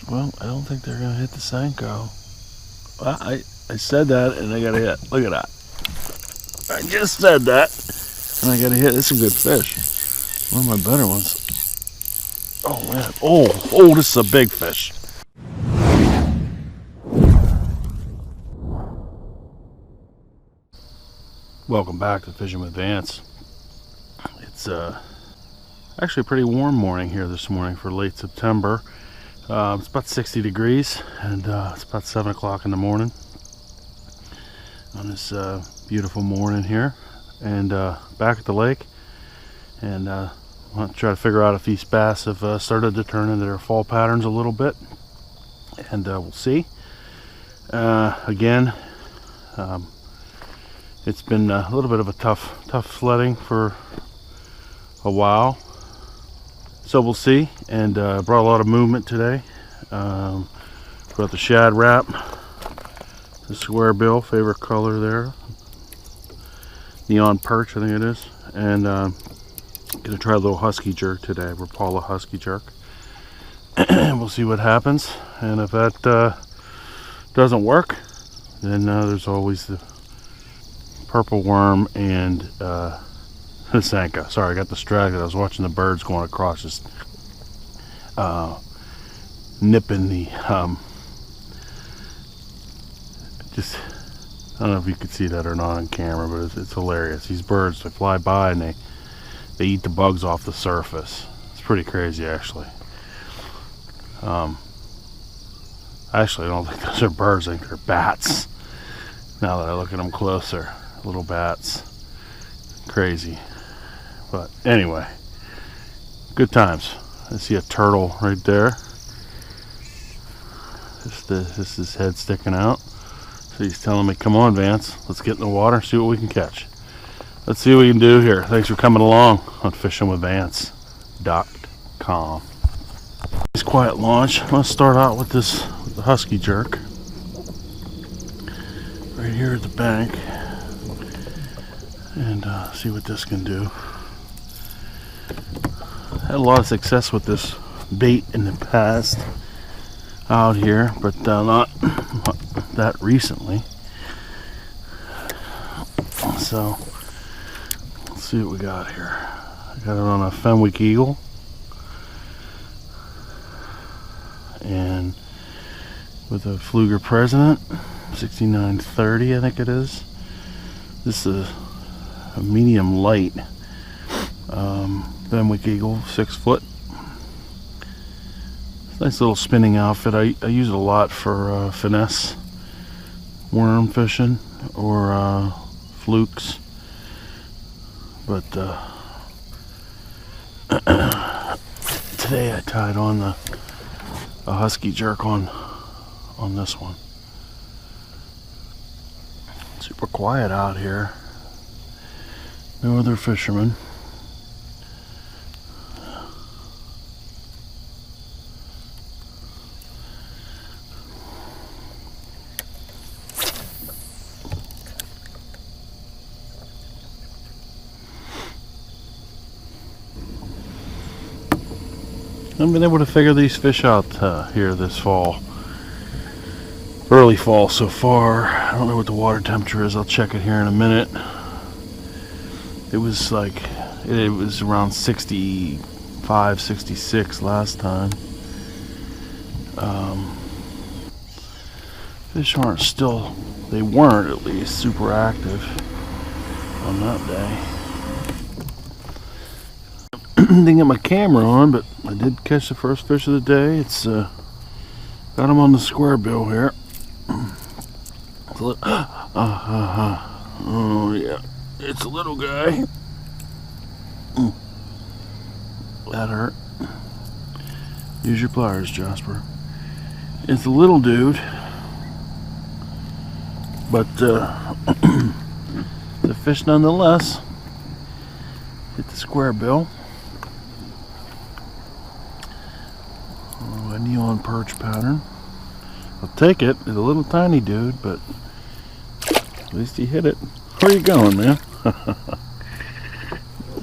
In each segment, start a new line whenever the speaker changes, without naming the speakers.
Well, I don't think they're gonna hit the Senko. Well, I said that and I got a hit. Look at that. I just said that and I got a hit. It's a good fish. One of my better ones. Oh man. Oh, this is a big fish. Welcome back to Fishing with Vance. It's actually a pretty warm morning here this morning for late September. It's about 60 degrees and it's about 7 o'clock in the morning on this beautiful morning here, and back at the lake, and I want to try to figure out if these bass have started to turn into their fall patterns a little bit, and we'll see. Again, it's been a little bit of a tough sledding for a while, so we'll see. And brought a lot of movement today. Brought the shad wrap, the square bill, favorite color there, neon perch I think it is, and gonna try a little husky jerk today, Rapala husky jerk. We'll see what happens, and if that doesn't work, then there's always the purple worm and the Senko. Sorry, I got distracted. I was watching the birds going across, just nipping the just, I don't know if you could see that or not on camera, but it's hilarious. These birds, they fly by and they eat the bugs off the surface. It's pretty crazy, actually. Actually, I don't think those are birds. I think they're bats. Now that I look at them closer, little bats. Crazy. But anyway, good times. I see a turtle right there. Just his head sticking out. So he's telling me, come on Vance, let's get in the water, see what we can catch. Let's see what we can do here. Thanks for coming along on fishingwithvance.com. Nice quiet launch. I'm going to start out with the husky jerk. Right here at the bank. And see what this can do. Had a lot of success with this bait in the past out here, but not that recently. So let's see what we got here. I got it on a Fenwick Eagle, and with a Fluger President 6930, I think it is. This is a medium light Fenwick Eagle, 6 foot. Nice little spinning outfit. I use it a lot for finesse worm fishing or flukes, but today I tied on a husky jerk on this one. Super quiet out here. No other fishermen. I've been able to figure these fish out here this fall. Early fall so far. I don't know what the water temperature is. I'll check it here in a minute. It was like, it was around 65, 66 last time. Fish aren't still, they weren't at least, super active on that day. Didn't get my camera on, but I did catch the first fish of the day. It's got him on the square bill here. Oh yeah, it's a little guy. That hurt. Use your pliers, Jasper. It's a little dude, but the fish nonetheless. Hit the square bill. A neon perch pattern. I'll take it. It's a little tiny dude, but at least he hit it. Where are you going, man?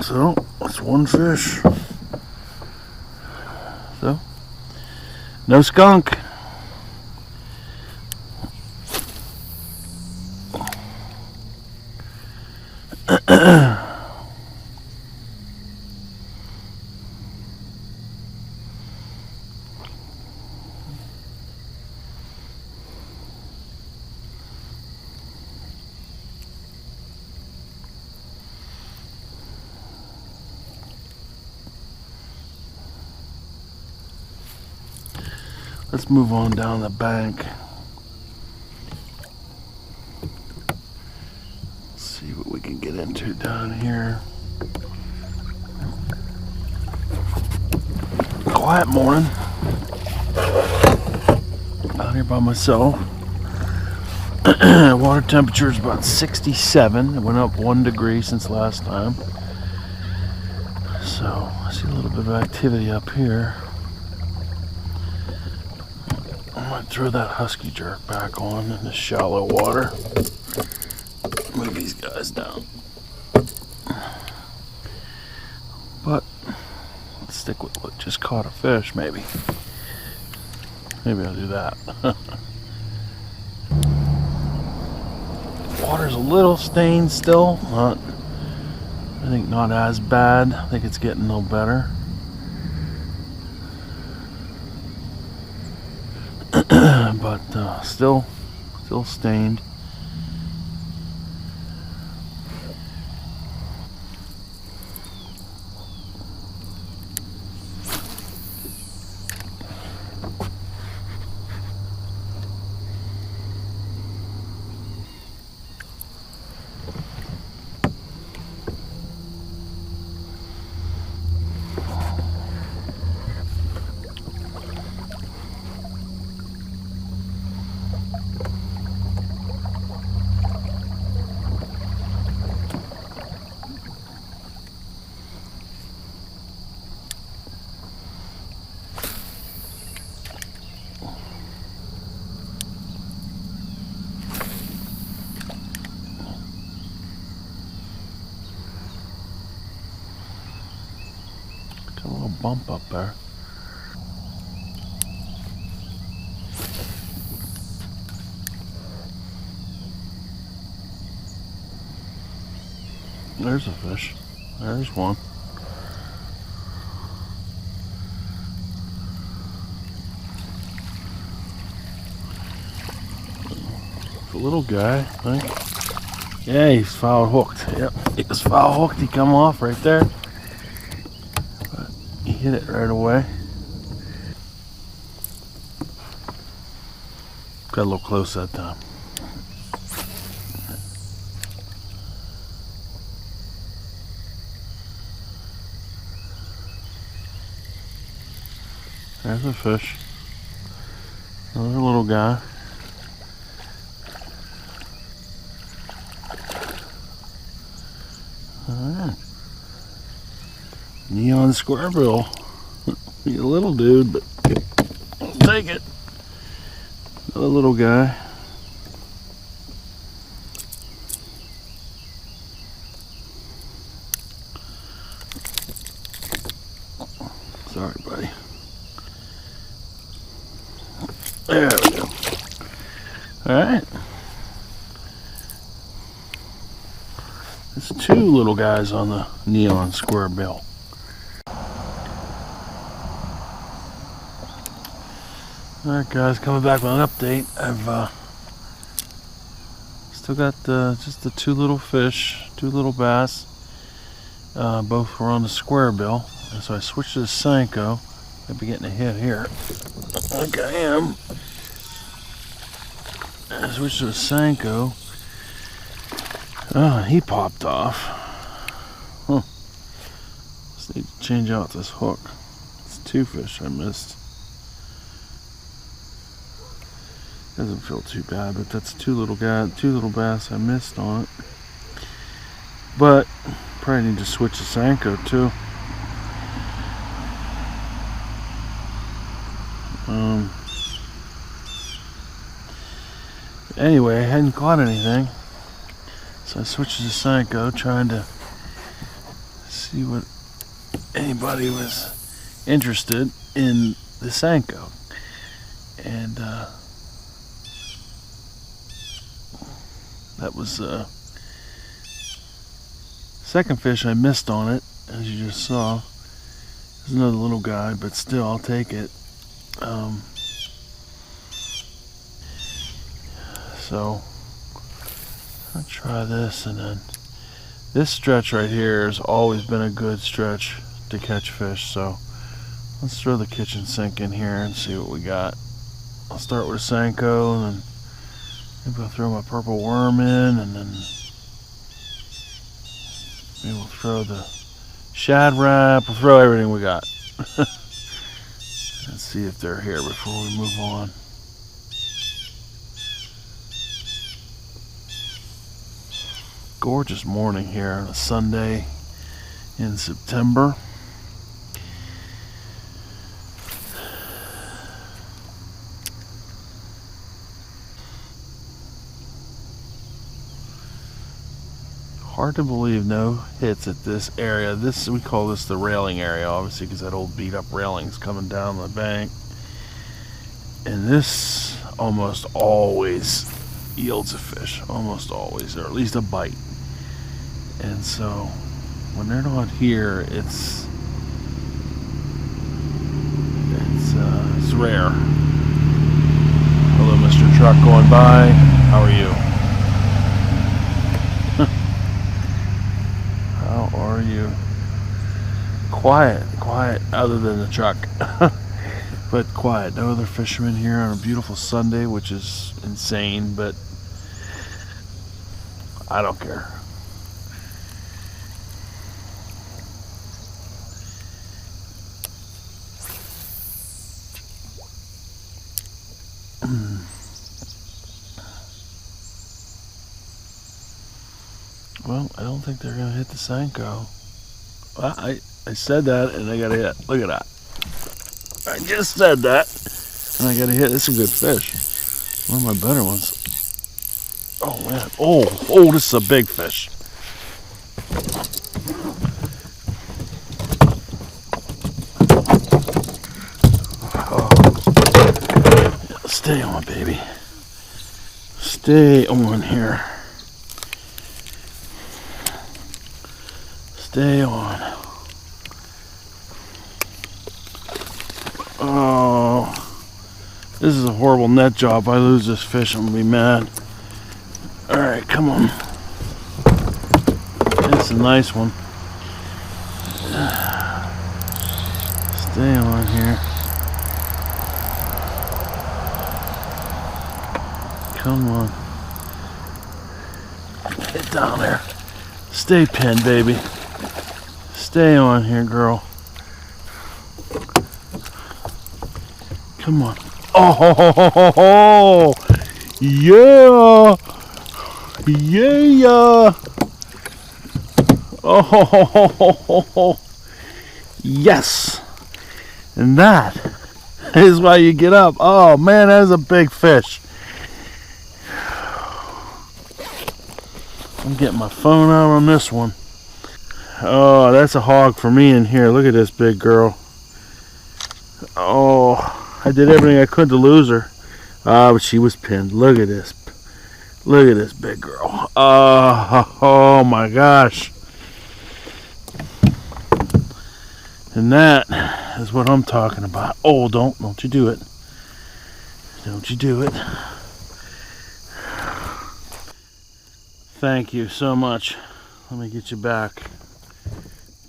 So that's one fish. So No skunk. Let's move on down the bank. See what we can get into down here. Quiet morning. Out here by myself. Water temperature is about 67. It went up 1 degree since last time. So I see a little bit of activity up here. I might throw that husky jerk back on in the shallow water. Move these guys down. But let's stick with what just caught a fish, maybe. Maybe I'll do that. Water's a little stained still. I think not as bad. I think it's getting a little better. But still stained. Got a little bump up there. There's a fish. There's one. It's a little guy, I think. Yeah, he's foul hooked. Yep, he was foul hooked. He come off right there. But he hit it right away. Got a little close that time. There's a fish. Another little guy. Alright. Neon squarebill. He's a little dude, but I'll take it. Another little guy. Sorry, buddy. There we go. Alright. There's two little guys on the neon square bill. Alright guys, coming back with an update. I've still got just the two little fish, two little bass. Both were on the square bill. And so I switched to the Senko. I'll be getting a hit here. I think I am. I switched to a Senko. Oh, he popped off. Huh. Just need to change out this hook. It's two fish I missed. Doesn't feel too bad, but that's two little bass I missed on it. But probably need to switch to Senko too. Anyway, I hadn't caught anything, so I switched to Senko, trying to see what anybody was interested in the Senko. And that was second fish I missed on it, as you just saw. There's another little guy, but still, I'll take it. So I'll try this, and then this stretch right here has always been a good stretch to catch fish. So let's throw the kitchen sink in here and see what we got. I'll start with a Senko, and then maybe I'll throw my purple worm in, and then maybe we'll throw the shad wrap. We'll throw everything we got. Let's see if they're here before we move on. Gorgeous morning here on a Sunday in September. Hard to believe no hits at this area. We call this the railing area, obviously, because that old beat up railing's coming down the bank. And this almost always yields a fish, almost always, or at least a bite. And so when they're not here, it's rare. Hello, Mr. Truck going by. How are you? How are you? Quiet, other than the truck. But quiet. No other fishermen here on a beautiful Sunday, which is insane, but I don't care. Well, I don't think they're gonna hit the Senko. Well, I said that and I got a hit. Look at that. I just said that and I got a hit. It's a good fish. One of my better ones. Oh man. Oh, this is a big fish. Oh. Stay on, baby. Stay on here. Stay on. Oh, this is a horrible net job. If I lose this fish, I'm gonna be mad. All right, come on. That's a nice one. Stay on here. Come on. Get down there. Stay pinned, baby. Stay on here, girl. Come on. Oh, yeah. Yeah. Oh, yes. And that is why you get up. Oh, man, that is a big fish. I'm getting my phone out on this one. Oh, that's a hog for me in here. Look at this big girl. Oh, I did everything I could to lose her. But she was pinned. Look at this. Look at this big girl. Oh my gosh. And that is what I'm talking about. Oh, don't you do it. Don't you do it. Thank you so much. Let me get you back.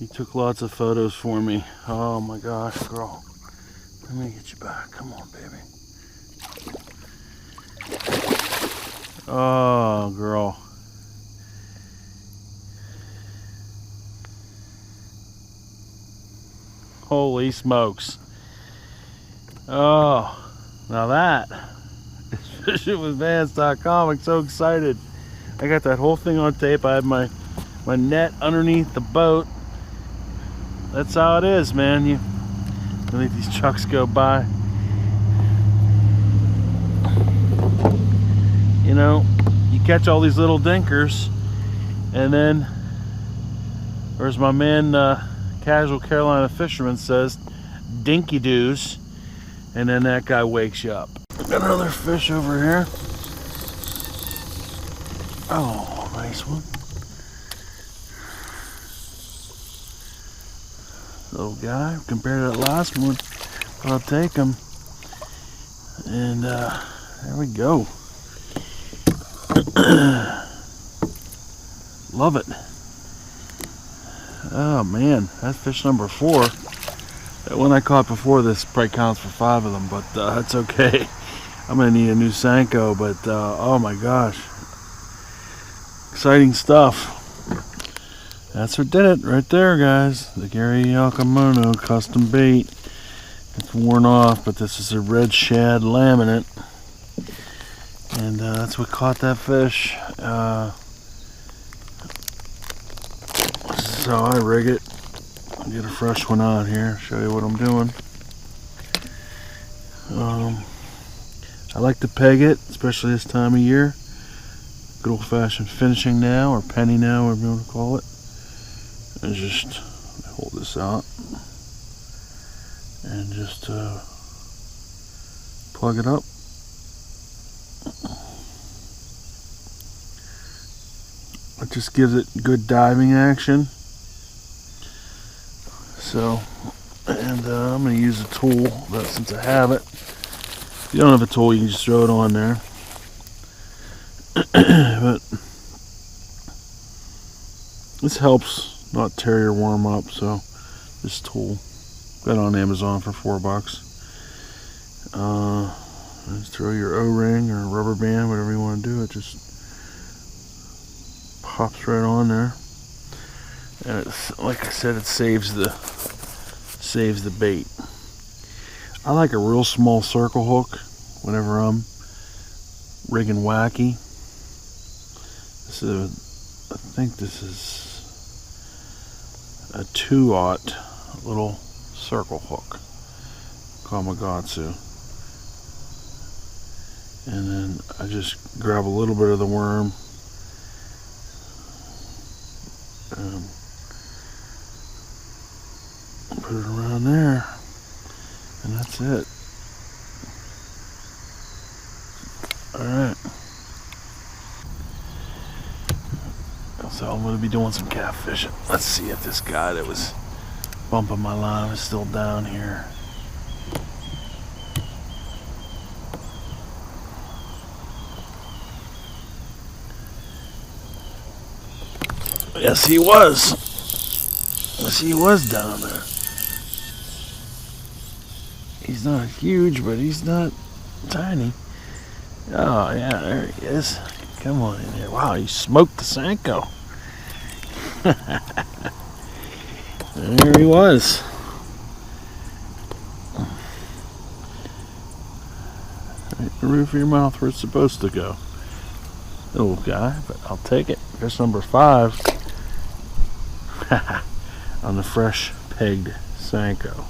You took lots of photos for me. Oh my gosh, girl. Let me get you back. Come on, baby. Oh, girl. Holy smokes. Oh, now that is fishingwithvance.com. I'm so excited. I got that whole thing on tape. I have my net underneath the boat. That's how it is, man. You let these trucks go by. You know, you catch all these little dinkers, and then, or as my man Casual Carolina Fisherman says, dinky doos, and then that guy wakes you up. Got another fish over here. Oh, nice one. Little guy compared to that last one, but I'll take him. And there we go. Love it. Oh man, that's fish number 4. That one I caught before this probably counts for 5 of them, but that's okay. I'm gonna need a new Senko, but oh my gosh, exciting stuff. That's what did it right there, guys. The Gary Yamamoto custom bait. It's worn off, but this is a Red Shad Laminate, and that's what caught that fish. So I rig it, get a fresh one out here, show you what I'm doing. I like to peg it, especially this time of year. Good old-fashioned finishing now, or penny now, whatever you want to call it. And just hold this out and just plug it up. It just gives it good diving action. So, and I'm going to use a tool, but since I have it. If you don't have a tool, you can just throw it on there. But this helps not tear your worm up, so this tool, got it on Amazon for $4. Just throw your O-ring or rubber band, whatever you want to do. It just pops right on there, and it's, like I said, it saves the bait. I like a real small circle hook whenever I'm rigging wacky. This is I think this is a 2/0 little circle hook, Kamagatsu. And then I just grab a little bit of the worm and put it around there, and that's it. Alright. So I'm going to be doing some catfishing. Let's see if this guy that was bumping my line is still down here. Yes, he was. Yes, he was down there. He's not huge, but he's not tiny. Oh, yeah, there he is. Come on in here. Wow, he smoked the Senko. There he was. Right in the roof of your mouth where it's supposed to go. Little guy, but I'll take it. Fish number 5 on the fresh pegged Senko.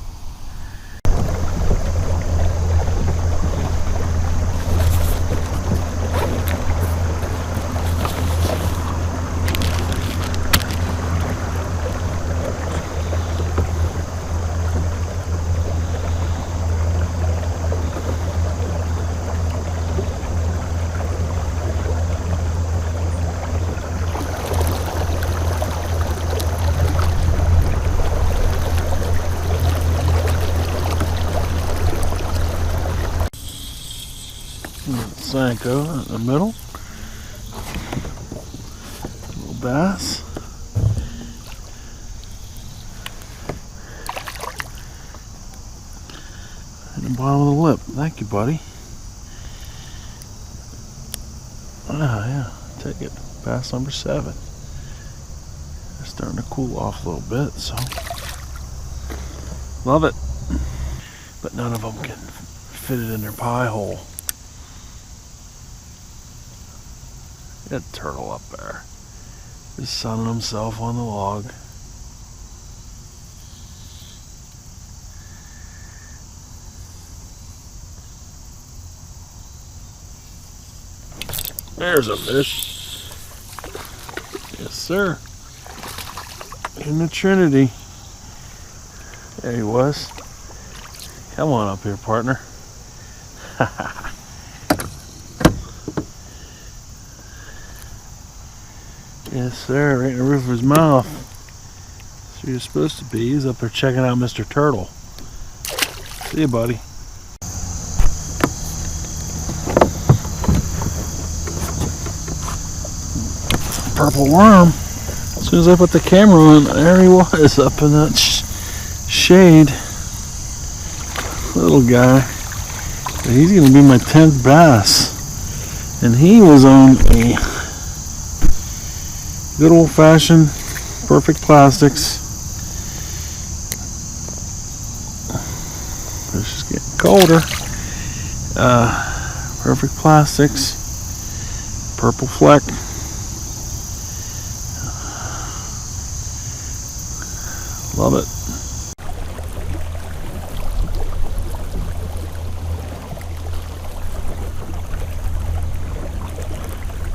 Senko in the middle. Little bass. In the bottom of the lip. Thank you, buddy. Ah, yeah. Take it. Bass number 7. They're starting to cool off a little bit, so. Love it. But none of them can fit it in their pie hole. That turtle up there, just sunning himself on the log. There's a fish. Yes, sir. In the Trinity. There he was. Come on up here, partner. Yes, sir, right in the roof of his mouth. That's where he's supposed to be. He's up there checking out Mr. Turtle. See you, buddy. Purple worm. As soon as I put the camera on, there he was up in that shade. Little guy. But he's going to be my 10th bass. And he was on a good old-fashioned perfect plastics. It's just getting colder. Perfect plastics. Purple fleck. Love it.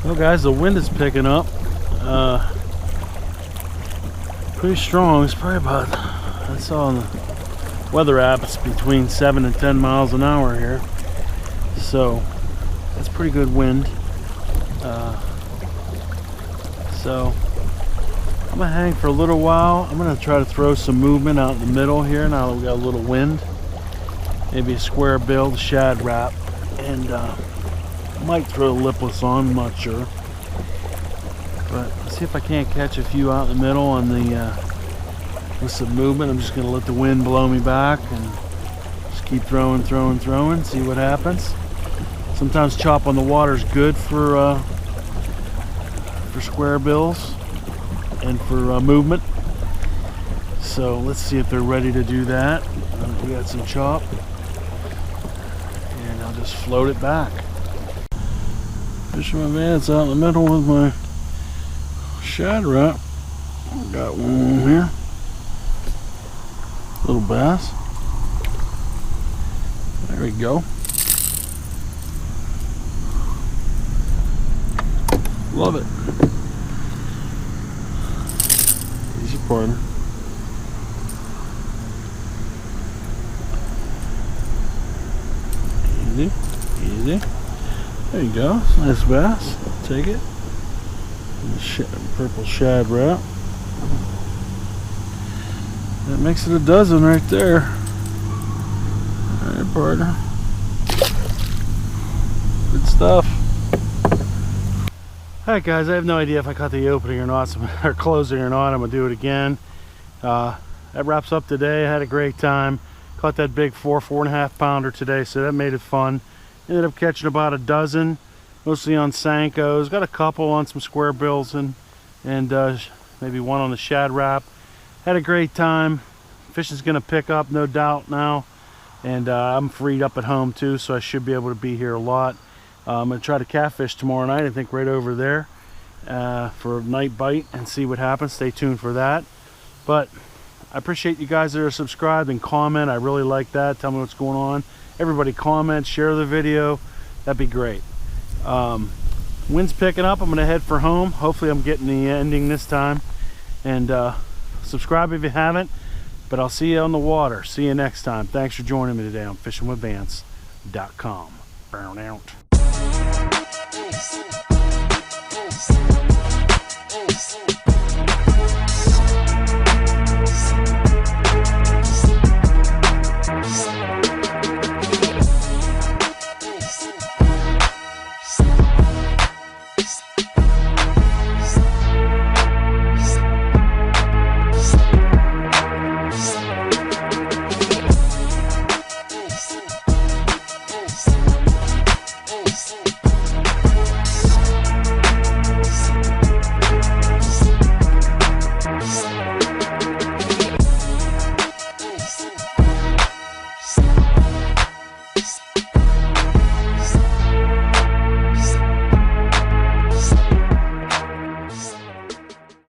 Well, guys, the wind is picking up. Pretty strong. It's probably about, I saw on the weather app, it's between 7 and 10 miles an hour here. So that's pretty good wind. So I'm gonna hang for a little while. I'm gonna try to throw some movement out in the middle here now that we got a little wind. Maybe a square billed shad wrap, and might throw lipless on, I'm not sure. But let's see if I can't catch a few out in the middle on the with some movement. I'm just gonna let the wind blow me back and just keep throwing, see what happens. Sometimes chop on the water is good for square bills and for movement. So let's see if they're ready to do that. We got some chop, and I'll just float it back. Fishing my Vance out in the middle with my shad wrap. Got one here. Little bass. There we go. Love it. Easy partner. Easy, easy. There you go. Nice bass. Take it. Purple shad wrap. That makes it a dozen right there. Alright, partner. Good stuff. Alright, guys, I have no idea if I caught the opening or not, or closing or not. I'm gonna do it again. That wraps up today. I had a great time. Caught that big 4.5 pounder today, so that made it fun. Ended up catching about a dozen, mostly on Senkos. Got a couple on some square bills and maybe one on the shad wrap. Had a great time. Fishing's gonna pick up, no doubt now, and I'm freed up at home too, so I should be able to be here a lot. I'm gonna try to catfish tomorrow night, I think right over there, for a night bite and see what happens. Stay tuned for that. But I appreciate you guys that are subscribed and comment. I really like that. Tell me what's going on. Everybody comment, share the video. That'd be great. Wind's picking up. I'm gonna head for home. Hopefully I'm getting the ending this time. And subscribe if you haven't. But I'll see you on the water. See you next time. Thanks for joining me today on fishingwithvance.com. Burn out.